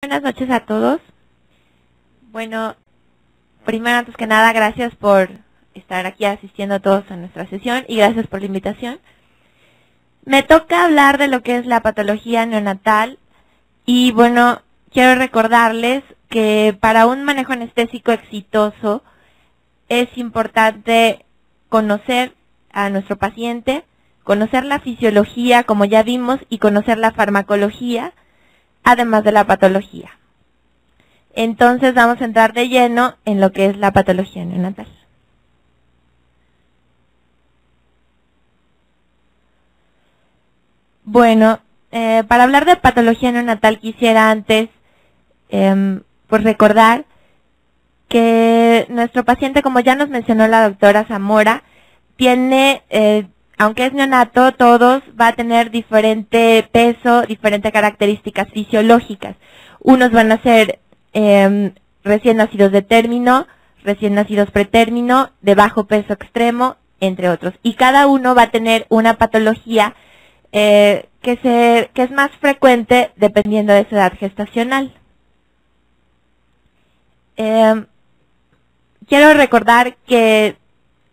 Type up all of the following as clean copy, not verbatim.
Buenas noches a todos. Bueno, primero, antes que nada, gracias por estar aquí asistiendo a todos a nuestra sesión y gracias por la invitación. Me toca hablar de lo que es la patología neonatal y bueno, quiero recordarles que para un manejo anestésico exitoso es importante conocer a nuestro paciente, conocer la fisiología, como ya vimos, y conocer la farmacología, además de la patología. Entonces vamos a entrar de lleno en lo que es la patología neonatal. Bueno, para hablar de patología neonatal quisiera antes pues recordar que nuestro paciente, como ya nos mencionó la doctora Zamora, tiene, aunque es neonato, todos va a tener diferente peso, diferentes características fisiológicas. Unos van a ser recién nacidos de término, recién nacidos pretérmino, de bajo peso extremo, entre otros. Y cada uno va a tener una patología que es más frecuente dependiendo de su edad gestacional. Quiero recordar que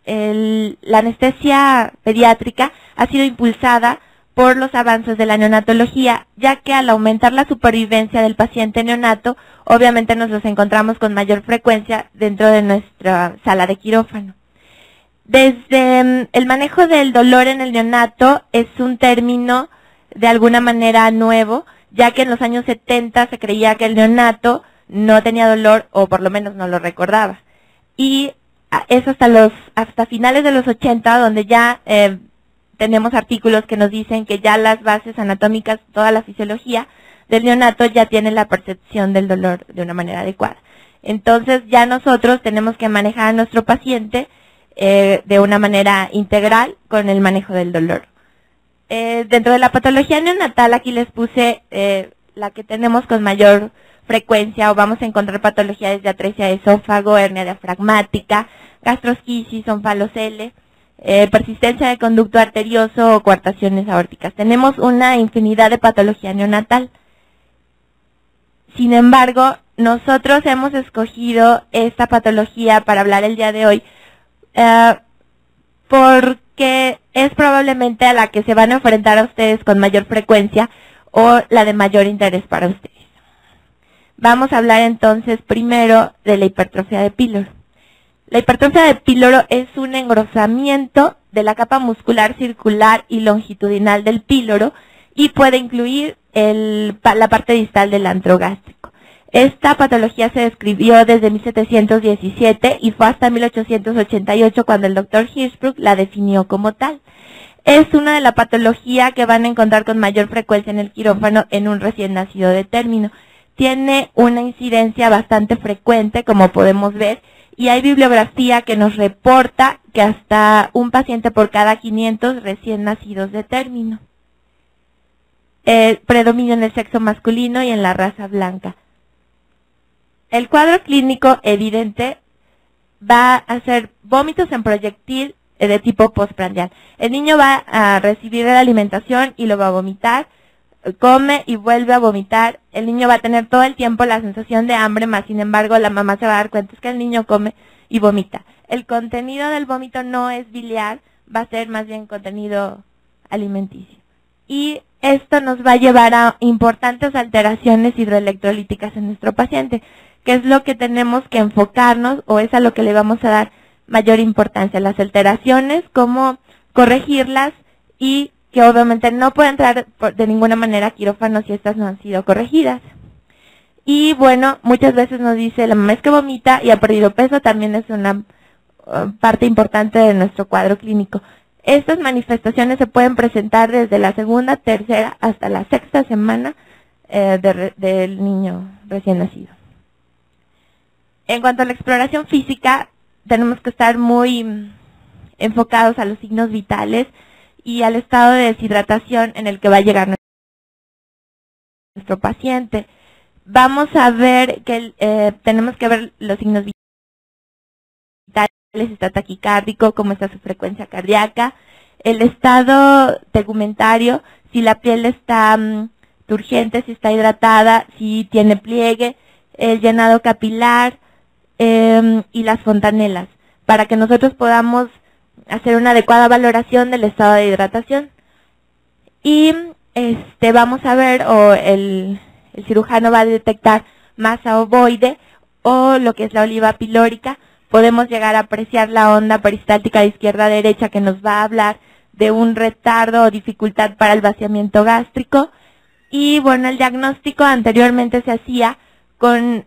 la anestesia pediátrica ha sido impulsada por los avances de la neonatología, ya que al aumentar la supervivencia del paciente neonato, obviamente nos los encontramos con mayor frecuencia dentro de nuestra sala de quirófano. Desde el manejo del dolor en el neonato es un término de alguna manera nuevo, ya que en los años 70 se creía que el neonato no tenía dolor, o por lo menos no lo recordaba. Y es hasta finales de los 80 donde ya tenemos artículos que nos dicen que ya las bases anatómicas, toda la fisiología del neonato ya tiene la percepción del dolor de una manera adecuada. Entonces ya nosotros tenemos que manejar a nuestro paciente de una manera integral con el manejo del dolor. Dentro de la patología neonatal aquí les puse la que tenemos con mayor frecuencia, o vamos a encontrar patologías de atresia de esófago, hernia diafragmática, gastrosquisis, onfalocele, persistencia de conducto arterioso o coartaciones aórticas. Tenemos una infinidad de patología neonatal. Sin embargo, nosotros hemos escogido esta patología para hablar el día de hoy porque es probablemente a la que se van a enfrentar a ustedes con mayor frecuencia o la de mayor interés para ustedes. Vamos a hablar entonces primero de la hipertrofia de píloro. La hipertrofia de píloro es un engrosamiento de la capa muscular circular y longitudinal del píloro y puede incluir la parte distal del antro gástrico. Esta patología se describió desde 1717 y fue hasta 1888 cuando el doctor Hirschsprung la definió como tal. Es una de las patologías que van a encontrar con mayor frecuencia en el quirófano en un recién nacido de término. Tiene una incidencia bastante frecuente, como podemos ver, y hay bibliografía que nos reporta que hasta un paciente por cada 500 recién nacidos de término. Predominio en el sexo masculino y en la raza blanca. El cuadro clínico evidente va a ser vómitos en proyectil de tipo postprandial. El niño va a recibir la alimentación y lo va a vomitar, come y vuelve a vomitar. El niño va a tener todo el tiempo la sensación de hambre, más sin embargo la mamá se va a dar cuenta que el niño come y vomita. El contenido del vómito no es biliar, va a ser más bien contenido alimenticio. Y esto nos va a llevar a importantes alteraciones hidroelectrolíticas en nuestro paciente, que es lo que tenemos que enfocarnos, o es a lo que le vamos a dar mayor importancia. Las alteraciones, cómo corregirlas, y que obviamente no puede entrar de ninguna manera a quirófano si estas no han sido corregidas. Y bueno, muchas veces nos dice la mamá es que vomita y ha perdido peso, también es una parte importante de nuestro cuadro clínico. Estas manifestaciones se pueden presentar desde la segunda, tercera hasta la sexta semana del niño recién nacido. En cuanto a la exploración física, tenemos que estar muy enfocados a los signos vitales y al estado de deshidratación en el que va a llegar nuestro paciente. Vamos a ver que tenemos que ver los signos vitales, está taquicárdico, cómo está su frecuencia cardíaca, el estado tegumentario, si la piel está turgente, si está hidratada, si tiene pliegue, el llenado capilar y las fontanelas, para que nosotros podamos hacer una adecuada valoración del estado de hidratación. Y vamos a ver, o el cirujano va a detectar masa ovoide o lo que es la oliva pilórica. Podemos llegar a apreciar la onda peristáltica de izquierda a derecha, que nos va a hablar de un retardo o dificultad para el vaciamiento gástrico. Y bueno, el diagnóstico anteriormente se hacía con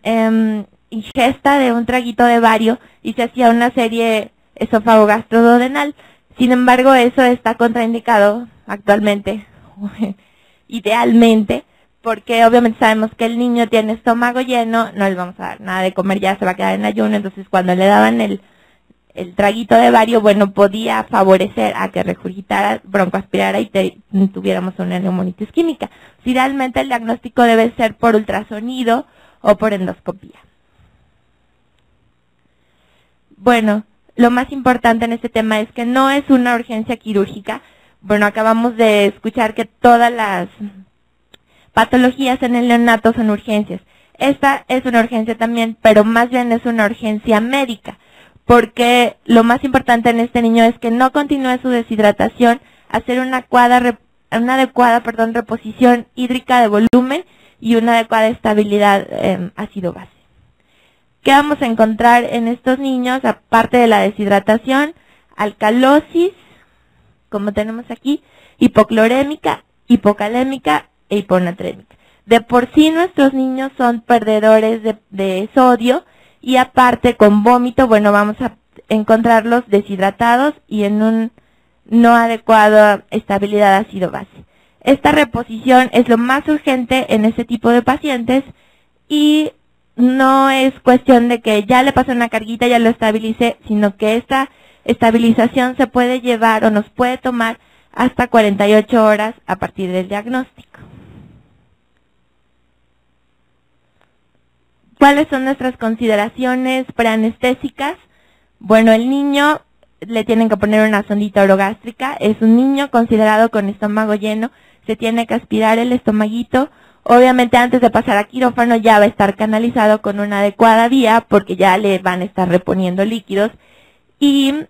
ingesta de un traguito de bario y se hacía una serie esófago-gastroduodenal. Sin embargo, eso está contraindicado actualmente, idealmente, porque obviamente sabemos que el niño tiene estómago lleno, no le vamos a dar nada de comer, ya se va a quedar en ayuno. Entonces cuando le daban el traguito de bario, bueno, podía favorecer a que regurgitara, broncoaspirara y tuviéramos una neumonitis química. Si realmente el diagnóstico debe ser por ultrasonido o por endoscopía. Bueno, lo más importante en este tema es que no es una urgencia quirúrgica. Bueno, acabamos de escuchar que todas las patologías en el neonato son urgencias. Esta es una urgencia también, pero más bien es una urgencia médica, porque lo más importante en este niño es que no continúe su deshidratación, hacer una adecuada reposición hídrica de volumen y una adecuada estabilidad ácido-base. ¿Qué vamos a encontrar en estos niños? Aparte de la deshidratación, alcalosis, como tenemos aquí, hipoclorémica, hipocalémica e hiponatrémica. De por sí nuestros niños son perdedores de sodio, y aparte con vómito, bueno, vamos a encontrarlos deshidratados y en un no adecuada estabilidad ácido-base. Esta reposición es lo más urgente en este tipo de pacientes y no es cuestión de que ya le pasó una carguita, ya lo estabilice, sino que esta estabilización se puede llevar o nos puede tomar hasta 48 horas a partir del diagnóstico. ¿Cuáles son nuestras consideraciones preanestésicas? Bueno, el niño le tienen que poner una sondita orogástrica, es un niño considerado con estómago lleno, se tiene que aspirar el estomaguito. Obviamente antes de pasar a quirófano ya va a estar canalizado con una adecuada vía porque ya le van a estar reponiendo líquidos y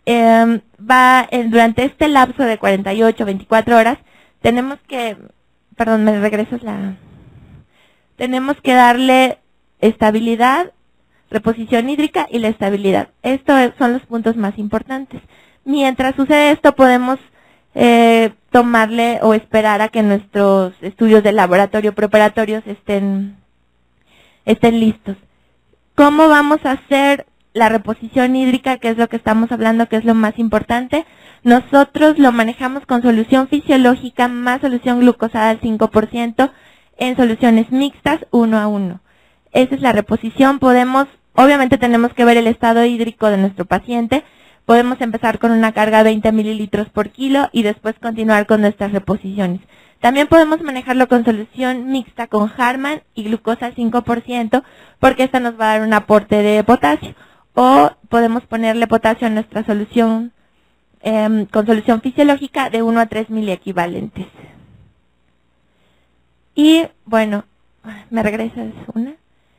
durante este lapso de 48, 24 horas tenemos que, tenemos que darle estabilidad, reposición hídrica y la estabilidad. Estos son los puntos más importantes. Mientras sucede esto podemos tomarle o esperar a que nuestros estudios de laboratorio preparatorios estén listos. ¿Cómo vamos a hacer la reposición hídrica, que es lo que estamos hablando, que es lo más importante? Nosotros lo manejamos con solución fisiológica más solución glucosada al 5% en soluciones mixtas 1:1. Esa es la reposición. Obviamente tenemos que ver el estado hídrico de nuestro paciente. Podemos empezar con una carga de 20 mililitros por kilo y después continuar con nuestras reposiciones. También podemos manejarlo con solución mixta con Harman y glucosa al 5%, porque esta nos va a dar un aporte de potasio. O podemos ponerle potasio a nuestra solución con solución fisiológica de 1 a 3 miliequivalentes. Y bueno, ¿me regresas una?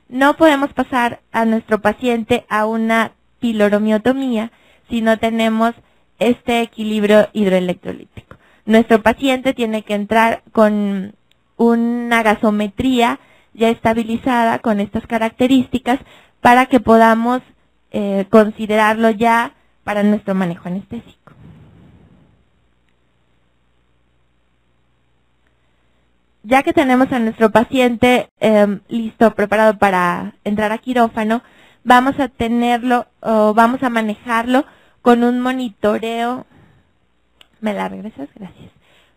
No podemos pasar a nuestro paciente a una piloromiotomía si no tenemos este equilibrio hidroelectrolítico. Nuestro paciente tiene que entrar con una gasometría ya estabilizada con estas características para que podamos considerarlo ya para nuestro manejo anestésico. Ya que tenemos a nuestro paciente listo, preparado para entrar a quirófano, vamos a tenerlo o vamos a manejarlo con un monitoreo. ¿Me la regresas? Gracias.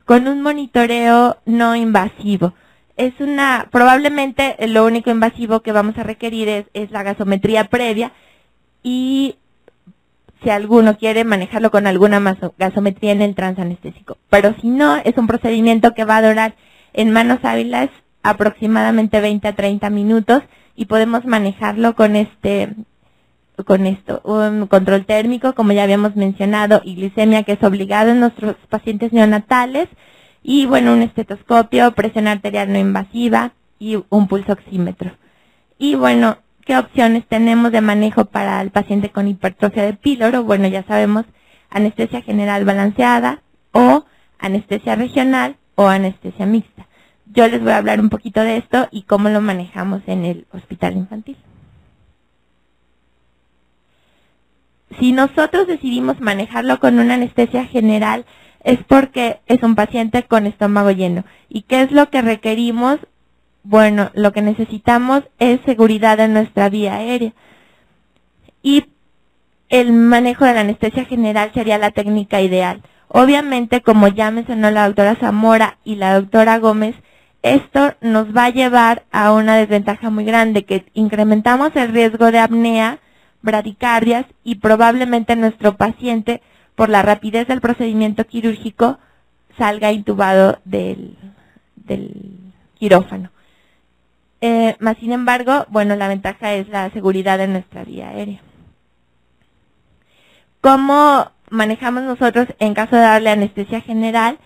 Con un monitoreo no invasivo. Probablemente lo único invasivo que vamos a requerir es la gasometría previa, y si alguno quiere manejarlo con alguna gasometría en el transanestésico. Pero si no, es un procedimiento que va a durar en manos hábiles aproximadamente 20 a 30 minutos y podemos manejarlo con un control térmico, como ya habíamos mencionado, y glicemia, que es obligado en nuestros pacientes neonatales, y bueno, un estetoscopio, presión arterial no invasiva y un pulso oxímetro. Y bueno, ¿qué opciones tenemos de manejo para el paciente con hipertrofia de píloro? Bueno, ya sabemos, anestesia general balanceada o anestesia regional o anestesia mixta. Yo les voy a hablar un poquito de esto y cómo lo manejamos en el hospital infantil. Si nosotros decidimos manejarlo con una anestesia general es porque es un paciente con estómago lleno. ¿Y qué es lo que requerimos? Bueno, lo que necesitamos es seguridad en nuestra vía aérea. Y el manejo de la anestesia general sería la técnica ideal. Obviamente, como ya mencionó la doctora Zamora y la doctora Gómez, esto nos va a llevar a una desventaja muy grande, que incrementamos el riesgo de apnea, bradicardias y probablemente nuestro paciente, por la rapidez del procedimiento quirúrgico, salga intubado del quirófano. Más sin embargo, bueno, la ventaja es la seguridad de nuestra vía aérea. ¿Cómo manejamos nosotros en caso de darle anestesia general?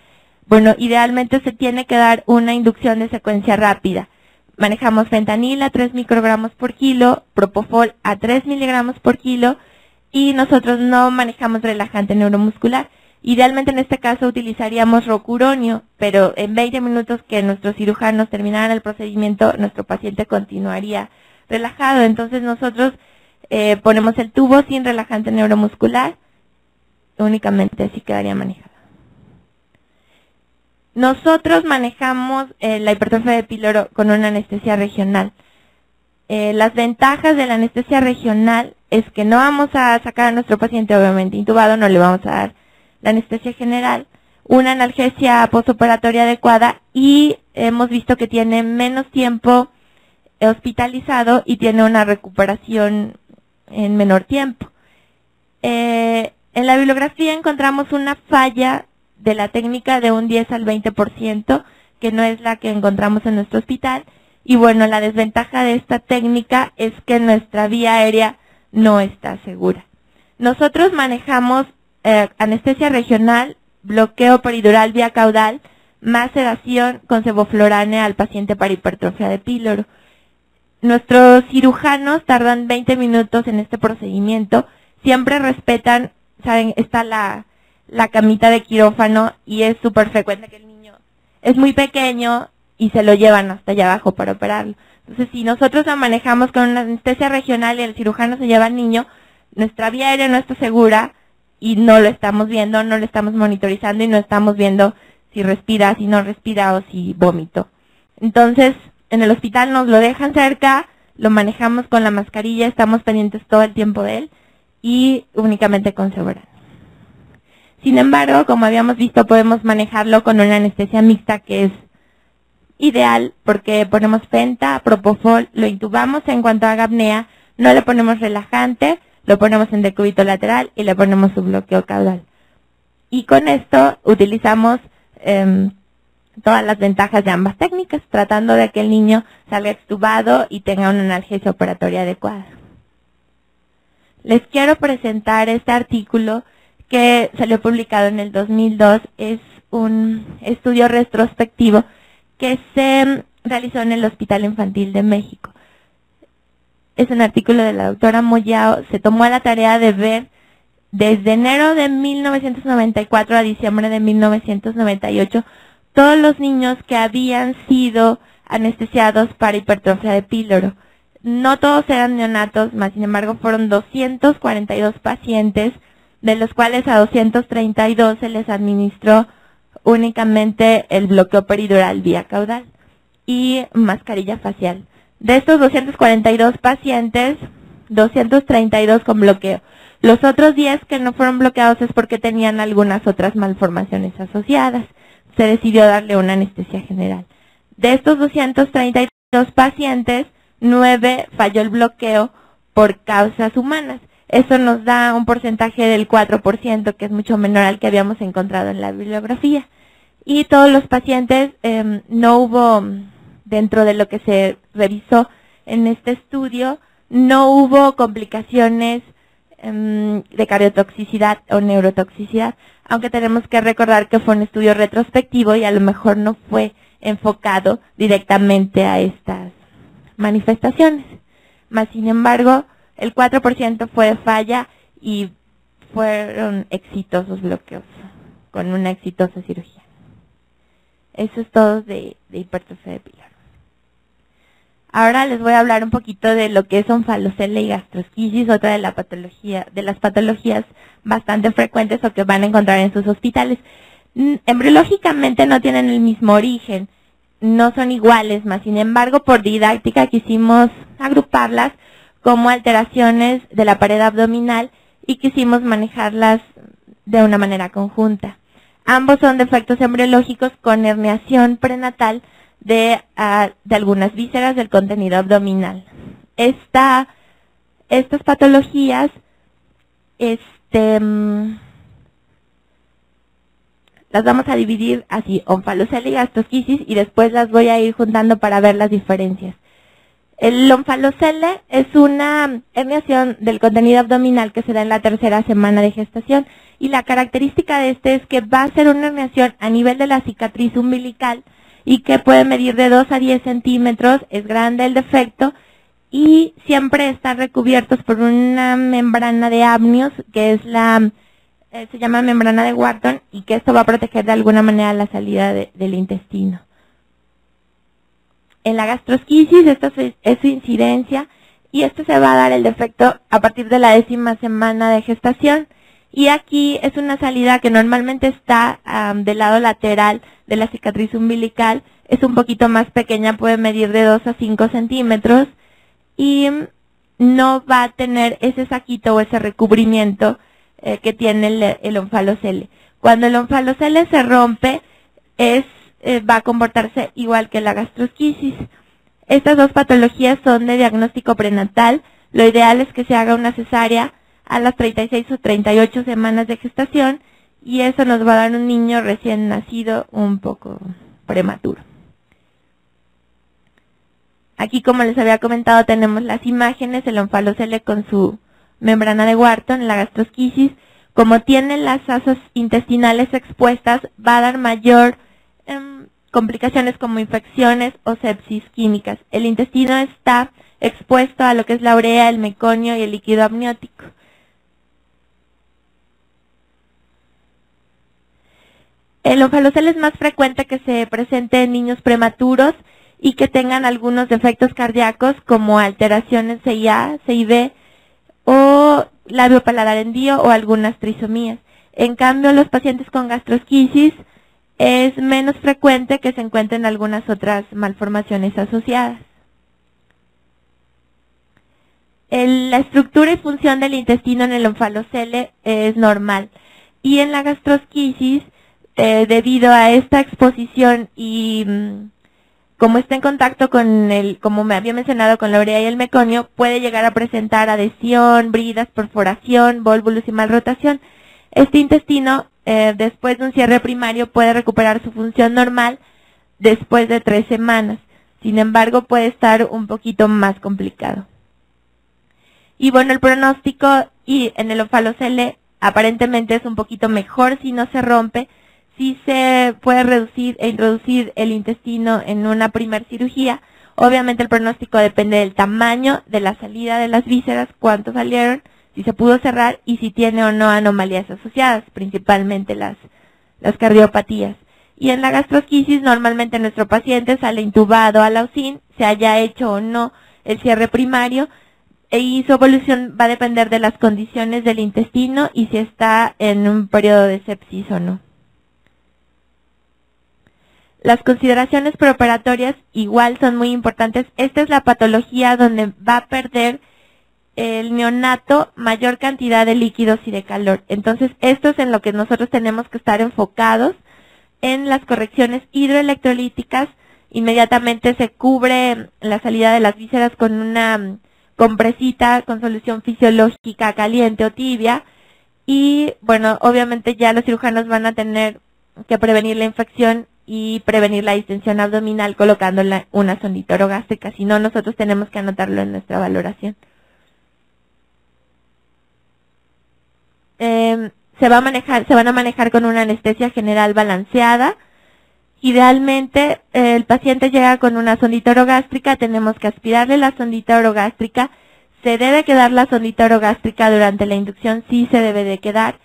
Bueno, idealmente se tiene que dar una inducción de secuencia rápida. Manejamos fentanil a 3 microgramos por kilo, propofol a 3 miligramos por kilo y nosotros no manejamos relajante neuromuscular. Idealmente en este caso utilizaríamos rocuronio, pero en 20 minutos que nuestros cirujanos terminaran el procedimiento, nuestro paciente continuaría relajado. Entonces nosotros ponemos el tubo sin relajante neuromuscular, únicamente así quedaría manejado. Nosotros manejamos la hipertrofia de píloro con una anestesia regional. Las ventajas de la anestesia regional es que no vamos a sacar a nuestro paciente obviamente intubado, no le vamos a dar la anestesia general, una analgesia postoperatoria adecuada y hemos visto que tiene menos tiempo hospitalizado y tiene una recuperación en menor tiempo. En la bibliografía encontramos una falla de la técnica de un 10 al 20%, que no es la que encontramos en nuestro hospital. Y bueno, la desventaja de esta técnica es que nuestra vía aérea no está segura. Nosotros manejamos anestesia regional, bloqueo peridural vía caudal, más sedación con sevoflurane al paciente para hipertrofia de píloro. Nuestros cirujanos tardan 20 minutos en este procedimiento, siempre respetan, saben, está la camita de quirófano y es súper frecuente que el niño es muy pequeño y se lo llevan hasta allá abajo para operarlo. Entonces, si nosotros lo manejamos con una anestesia regional y el cirujano se lleva al niño, nuestra vía aérea no está segura y no lo estamos viendo, no lo estamos monitorizando y no estamos viendo si respira, si no respira o si vómito. Entonces, en el hospital nos lo dejan cerca, lo manejamos con la mascarilla, estamos pendientes todo el tiempo de él y únicamente con Seborane. Sin embargo, como habíamos visto, podemos manejarlo con una anestesia mixta que es ideal porque ponemos fenta, propofol, lo intubamos en cuanto haga apnea, no le ponemos relajante, lo ponemos en decúbito lateral y le ponemos su bloqueo caudal. Y con esto utilizamos todas las ventajas de ambas técnicas, tratando de que el niño salga extubado y tenga una analgesia operatoria adecuada. Les quiero presentar este artículo que salió publicado en el 2002, es un estudio retrospectivo que se realizó en el Hospital Infantil de México. Es un artículo de la doctora Moyao, se tomó la tarea de ver desde enero de 1994 a diciembre de 1998 todos los niños que habían sido anestesiados para hipertrofia de píloro. No todos eran neonatos, más sin embargo fueron 242 pacientes, de los cuales a 232 se les administró únicamente el bloqueo peridural vía caudal y mascarilla facial. De estos 242 pacientes, 232 con bloqueo. Los otros 10 que no fueron bloqueados es porque tenían algunas otras malformaciones asociadas. Se decidió darle una anestesia general. De estos 232 pacientes, 9 falló el bloqueo por causas humanas. Eso nos da un porcentaje del 4%, que es mucho menor al que habíamos encontrado en la bibliografía. Y todos los pacientes, no hubo, dentro de lo que se revisó en este estudio, no hubo complicaciones de cardiotoxicidad o neurotoxicidad, aunque tenemos que recordar que fue un estudio retrospectivo y a lo mejor no fue enfocado directamente a estas manifestaciones. Más sin embargo, el 4% fue de falla y fueron exitosos bloqueos, con una exitosa cirugía. Eso es todo de hipertrofia de pilar. Ahora les voy a hablar un poquito de lo que es onfalocele y gastrosquisis, otra de las patologías bastante frecuentes o que van a encontrar en sus hospitales. Embriológicamente no tienen el mismo origen, no son iguales, más sin embargo por didáctica quisimos agruparlas como alteraciones de la pared abdominal y quisimos manejarlas de una manera conjunta. Ambos son defectos embriológicos con herniación prenatal de algunas vísceras del contenido abdominal. Estas patologías las vamos a dividir así, onfalocele y gastrosquisis, y después las voy a ir juntando para ver las diferencias. El onfalocele es una herniación del contenido abdominal que se da en la tercera semana de gestación, y la característica de este es que va a ser una herniación a nivel de la cicatriz umbilical y que puede medir de 2 a 10 centímetros, es grande el defecto y siempre están recubiertos por una membrana de amnios que es se llama membrana de Wharton, y que esto va a proteger de alguna manera la salida del intestino. En la gastrosquisis, esto es su incidencia, y esto se va a dar el defecto a partir de la 10ª semana de gestación. Y aquí es una salida que normalmente está del lado lateral de la cicatriz umbilical, es un poquito más pequeña, puede medir de 2 a 5 centímetros, y no va a tener ese saquito o ese recubrimiento que tiene el onfalocele. Cuando el onfalocele se rompe, va a comportarse igual que la gastrosquisis. Estas dos patologías son de diagnóstico prenatal. Lo ideal es que se haga una cesárea a las 36 o 38 semanas de gestación, y eso nos va a dar un niño recién nacido un poco prematuro. Aquí, como les había comentado, tenemos las imágenes, el onfalocele con su membrana de Wharton, la gastrosquisis. Como tiene las asas intestinales expuestas, va a dar mayor complicaciones como infecciones o sepsis químicas. El intestino está expuesto a lo que es la urea, el meconio y el líquido amniótico. El onfalocele es más frecuente que se presente en niños prematuros y que tengan algunos defectos cardíacos como alteraciones CIA, CIB o labio paladar hendío o algunas trisomías. En cambio, los pacientes con gastrosquisis es menos frecuente que se encuentren algunas otras malformaciones asociadas. La estructura y función del intestino en el onfalocele es normal, y en la gastrosquisis, debido a esta exposición y como está en contacto con como me había mencionado, con la urea y el meconio, puede llegar a presentar adhesión, bridas, perforación, volvulus y malrotación. Este intestino, después de un cierre primario, puede recuperar su función normal después de 3 semanas. Sin embargo, puede estar un poquito más complicado. Y bueno, el pronóstico en el onfalocele aparentemente es un poquito mejor si no se rompe. Si se puede reducir e introducir el intestino en una primer cirugía. Obviamente el pronóstico depende del tamaño, de la salida de las vísceras, cuánto salieron, si se pudo cerrar y si tiene o no anomalías asociadas, principalmente las cardiopatías. Y en la gastrosquisis, normalmente nuestro paciente sale intubado a la UCIN, se haya hecho o no el cierre primario, y su evolución va a depender de las condiciones del intestino y si está en un periodo de sepsis o no. Las consideraciones preoperatorias igual son muy importantes. Esta es la patología donde va a perder el neonato mayor cantidad de líquidos y de calor. Entonces, esto es en lo que nosotros tenemos que estar enfocados, en las correcciones hidroelectrolíticas. Inmediatamente se cubre la salida de las vísceras con una compresita con solución fisiológica caliente o tibia. Y, bueno, obviamente ya los cirujanos van a tener que prevenir la infección y prevenir la distensión abdominal colocando una sonda orogástrica. Si no, nosotros tenemos que anotarlo en nuestra valoración. se van a manejar con una anestesia general balanceada. Idealmente, el paciente llega con una sondita orogástrica, tenemos que aspirarle la sondita orogástrica. Se debe quedar la sondita orogástrica durante la inducción, sí se debe de quedar,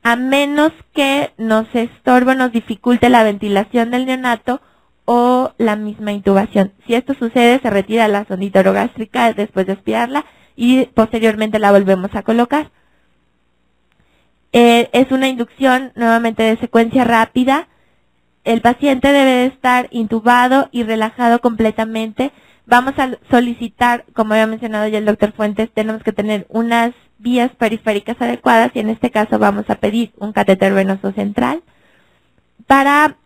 a menos que nos estorbe, nos dificulte la ventilación del neonato o la misma intubación. Si esto sucede, se retira la sondita orogástrica después de aspirarla y posteriormente la volvemos a colocar. Es una inducción nuevamente de secuencia rápida. El paciente debe de estar intubado y relajado completamente. Vamos a solicitar, como había mencionado ya el doctor Fuentes, tenemos que tener unas vías periféricas adecuadas y en este caso vamos a pedir un catéter venoso central para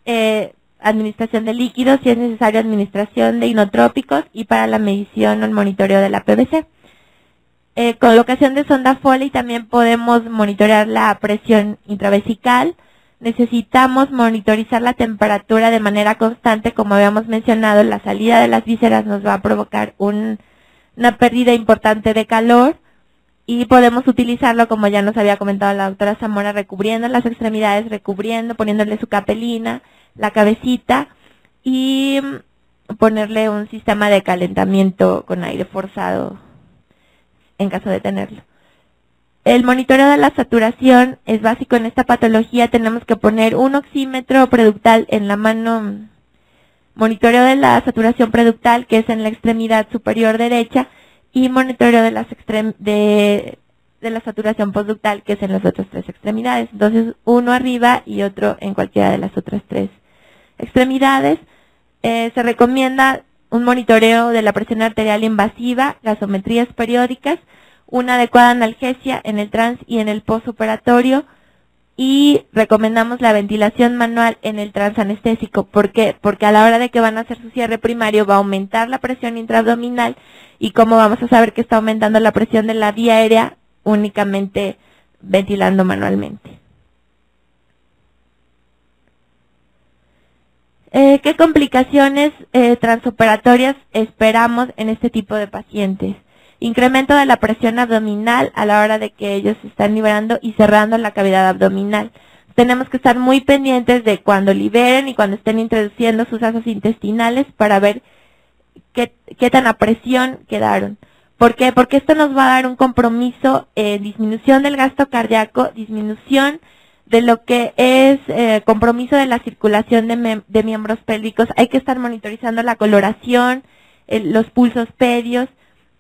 administración de líquidos, si es necesario administración de inotrópicos y para la medición o el monitoreo de la PVC. Colocación de sonda Foley, también podemos monitorear la presión intravesical. Necesitamos monitorizar la temperatura de manera constante, como habíamos mencionado, la salida de las vísceras nos va a provocar una pérdida importante de calor y podemos utilizarlo, como ya nos había comentado la doctora Zamora, recubriendo las extremidades, poniéndole su capelina, la cabecita y ponerle un sistema de calentamiento con aire forzado en caso de tenerlo. El monitoreo de la saturación es básico en esta patología. Tenemos que poner un oxímetro preductal en la mano. Monitoreo de la saturación preductal, que es en la extremidad superior derecha, y monitoreo de la saturación postductal, que es en las otras tres extremidades. Entonces, uno arriba y otro en cualquiera de las otras tres extremidades. Se recomienda un monitoreo de la presión arterial invasiva, gasometrías periódicas, una adecuada analgesia en el trans y en el postoperatorio y recomendamos la ventilación manual en el transanestésico. ¿Por qué? Porque a la hora de que van a hacer su cierre primario va a aumentar la presión intraabdominal y ¿cómo vamos a saber que está aumentando la presión de la vía aérea? Únicamente ventilando manualmente. ¿Qué complicaciones transoperatorias esperamos en este tipo de pacientes? Incremento de la presión abdominal a la hora de que ellos están liberando y cerrando la cavidad abdominal. Tenemos que estar muy pendientes de cuando liberen y cuando estén introduciendo sus asas intestinales para ver qué tan a presión quedaron. ¿Por qué? Porque esto nos va a dar un compromiso en disminución del gasto cardíaco, disminución de lo que es compromiso de la circulación de miembros pélvicos. Hay que estar monitorizando la coloración, los pulsos pedios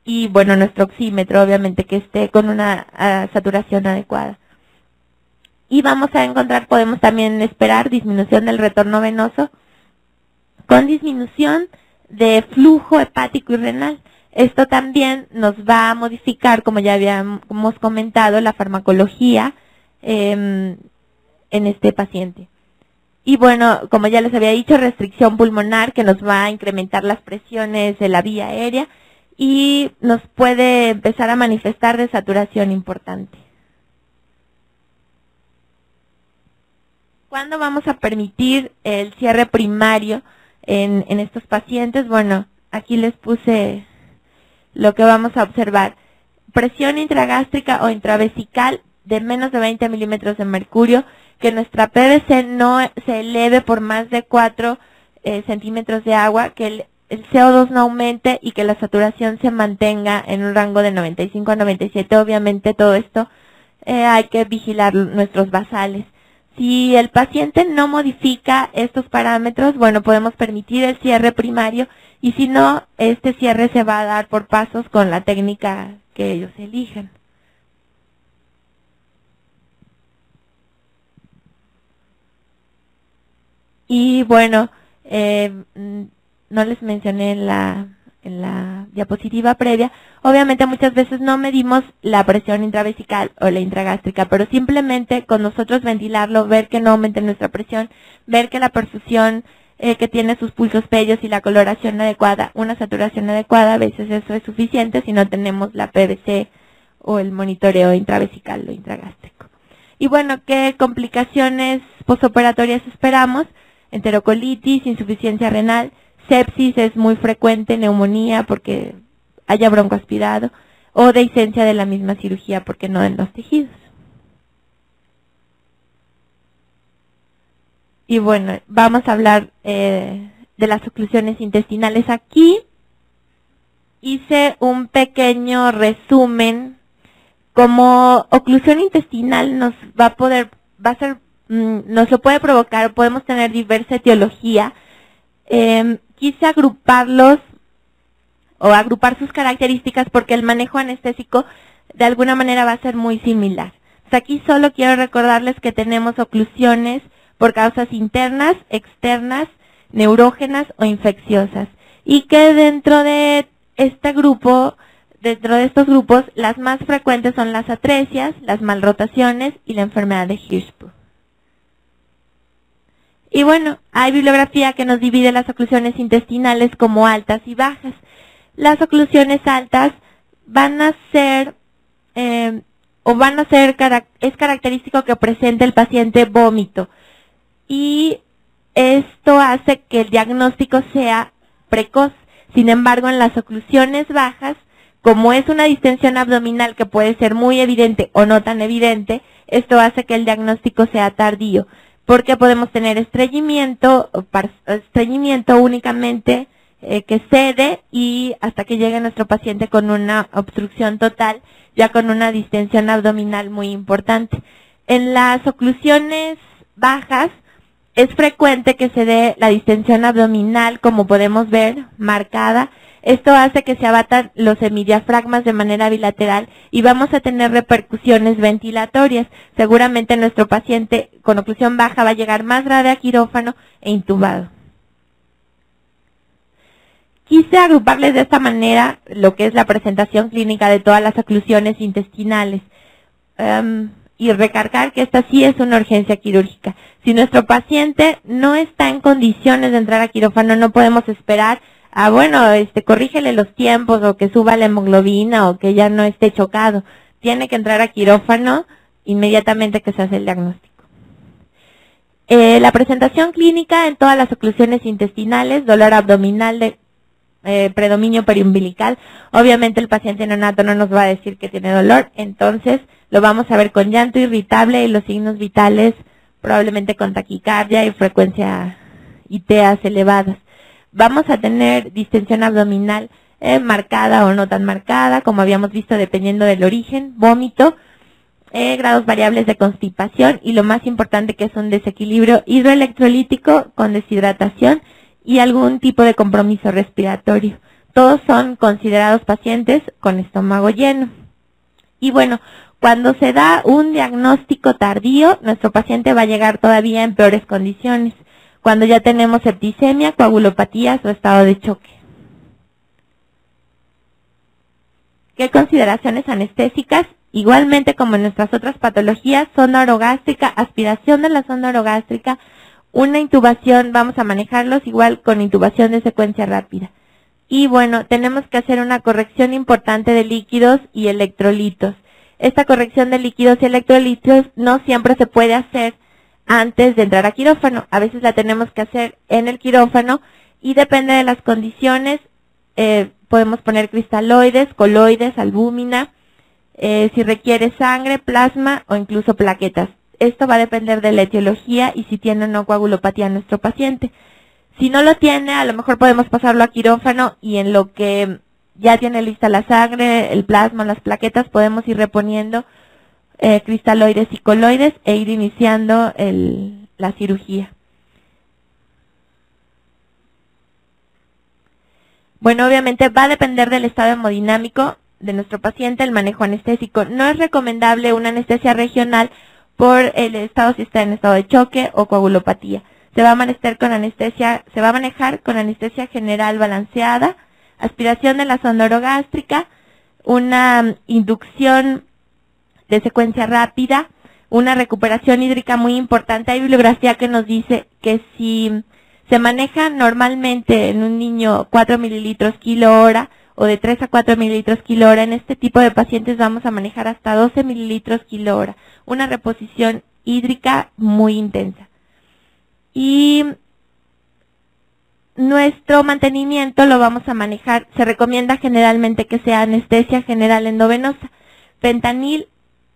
y, bueno, nuestro oxímetro, obviamente, que esté con una saturación adecuada. Y vamos a encontrar, podemos también esperar disminución del retorno venoso con disminución de flujo hepático y renal. Esto también nos va a modificar, como ya habíamos comentado, la farmacología en este paciente. Y bueno, como ya les había dicho, restricción pulmonar que nos va a incrementar las presiones de la vía aérea y nos puede empezar a manifestar desaturación importante. ¿Cuándo vamos a permitir el cierre primario en estos pacientes? Bueno, aquí les puse lo que vamos a observar. Presión intragástrica o intravesical de menos de 20 milímetros de mercurio, que nuestra PVC no se eleve por más de 4 centímetros de agua, que el CO2 no aumente y que la saturación se mantenga en un rango de 95 a 97. Obviamente todo esto hay que vigilar nuestros basales. Si el paciente no modifica estos parámetros, bueno, podemos permitir el cierre primario y si no, este cierre se va a dar por pasos con la técnica que ellos elijan. Y bueno, no les mencioné en la diapositiva previa, obviamente muchas veces no medimos la presión intravesical o la intragástrica, pero simplemente con nosotros ventilarlo, ver que no aumente nuestra presión, ver que la perfusión que tiene sus pulsos pedios y la coloración adecuada, una saturación adecuada, a veces eso es suficiente si no tenemos la PVC o el monitoreo intravesical o intragástrico. Y bueno, ¿qué complicaciones postoperatorias esperamos? Enterocolitis, insuficiencia renal, sepsis es muy frecuente, neumonía porque haya broncoaspirado o dehiscencia de la misma cirugía porque no en los tejidos. Y bueno, vamos a hablar de las oclusiones intestinales aquí. Hice un pequeño resumen. Como oclusión intestinal nos nos lo puede provocar, podemos tener diversa etiología. Quise agruparlos o agrupar sus características porque el manejo anestésico de alguna manera va a ser muy similar. Pues aquí solo quiero recordarles que tenemos oclusiones por causas internas, externas, neurógenas o infecciosas. Y que dentro de estos grupos, las más frecuentes son las atresias, las malrotaciones y la enfermedad de Hirschsprung. Y bueno, hay bibliografía que nos divide las oclusiones intestinales como altas y bajas. Las oclusiones altas es característico que presente el paciente vómito. Y esto hace que el diagnóstico sea precoz. Sin embargo, en las oclusiones bajas, como es una distensión abdominal que puede ser muy evidente o no tan evidente, esto hace que el diagnóstico sea tardío, porque podemos tener estreñimiento únicamente que cede y hasta que llegue nuestro paciente con una obstrucción total, ya con una distensión abdominal muy importante. En las oclusiones bajas es frecuente que se dé la distensión abdominal, como podemos ver, marcada. Esto hace que se abatan los semidiafragmas de manera bilateral y vamos a tener repercusiones ventilatorias. Seguramente nuestro paciente con oclusión baja va a llegar más grave a quirófano e intubado. Quise agruparles de esta manera lo que es la presentación clínica de todas las oclusiones intestinales y recargar que esta sí es una urgencia quirúrgica. Si nuestro paciente no está en condiciones de entrar a quirófano, no podemos esperar corrígele los tiempos o que suba la hemoglobina o que ya no esté chocado. Tiene que entrar a quirófano inmediatamente que se hace el diagnóstico. La presentación clínica en todas las oclusiones intestinales, dolor abdominal de predominio periumbilical. Obviamente el paciente neonato no nos va a decir que tiene dolor, entonces lo vamos a ver con llanto irritable y los signos vitales probablemente con taquicardia y frecuencia y TEAs elevadas. Vamos a tener distensión abdominal marcada o no tan marcada, como habíamos visto dependiendo del origen, vómito, grados variables de constipación y lo más importante que es un desequilibrio hidroelectrolítico con deshidratación y algún tipo de compromiso respiratorio. Todos son considerados pacientes con estómago lleno. Y bueno, cuando se da un diagnóstico tardío, nuestro paciente va a llegar todavía en peores condiciones, cuando ya tenemos septicemia, coagulopatías o estado de choque. ¿Qué consideraciones anestésicas? Igualmente como en nuestras otras patologías, sonda orogástrica, aspiración de la sonda orogástrica, una intubación, vamos a manejarlos igual con intubación de secuencia rápida. Y bueno, tenemos que hacer una corrección importante de líquidos y electrolitos. Esta corrección de líquidos y electrolitos no siempre se puede hacer antes de entrar a quirófano. A veces la tenemos que hacer en el quirófano y depende de las condiciones. Podemos poner cristaloides, coloides, albúmina, si requiere sangre, plasma o incluso plaquetas. Esto va a depender de la etiología y si tiene o no coagulopatía nuestro paciente. Si no lo tiene, a lo mejor podemos pasarlo a quirófano y en lo que ya tiene lista la sangre, el plasma, las plaquetas, podemos ir reponiendo cristaloides y coloides e ir iniciando la cirugía. Bueno, obviamente va a depender del estado hemodinámico de nuestro paciente, el manejo anestésico. No es recomendable una anestesia regional por el estado si está en estado de choque o coagulopatía. Se va a manejar con anestesia general balanceada, aspiración de la sonda orogástrica, una inducción de secuencia rápida, una recuperación hídrica muy importante. Hay bibliografía que nos dice que si se maneja normalmente en un niño 4 mililitros kilo hora o de 3 a 4 mililitros kilo hora, en este tipo de pacientes vamos a manejar hasta 12 mililitros kilo hora. Una reposición hídrica muy intensa. Y nuestro mantenimiento lo vamos a manejar, se recomienda generalmente que sea anestesia general endovenosa, fentanil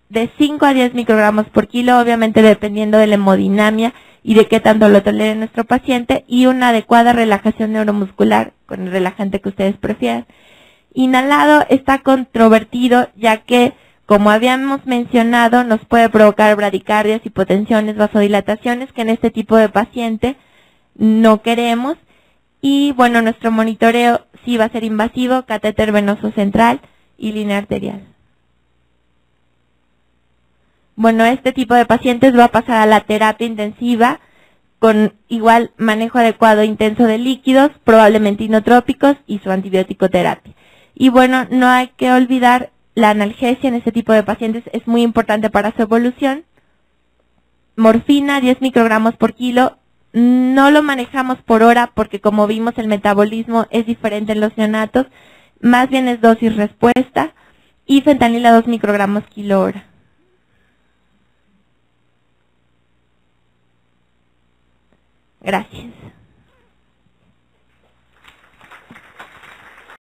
de 5 a 10 microgramos por kilo, obviamente dependiendo de la hemodinamia y de qué tanto lo tolere nuestro paciente, y una adecuada relajación neuromuscular con el relajante que ustedes prefieran. Inhalado está controvertido, ya que, como habíamos mencionado, nos puede provocar bradicardias, hipotensiones, vasodilataciones, que en este tipo de paciente no queremos. Y bueno, nuestro monitoreo sí va a ser invasivo, catéter venoso central y línea arterial. Bueno, este tipo de pacientes va a pasar a la terapia intensiva con igual manejo adecuado intenso de líquidos, probablemente inotrópicos, y su antibiótico terapia. Y bueno, no hay que olvidar la analgesia en este tipo de pacientes, es muy importante para su evolución. Morfina, 10 microgramos por kilo. No lo manejamos por hora porque, como vimos, el metabolismo es diferente en los neonatos, más bien es dosis respuesta. Y fentanila, 2 microgramos kilo hora. Gracias.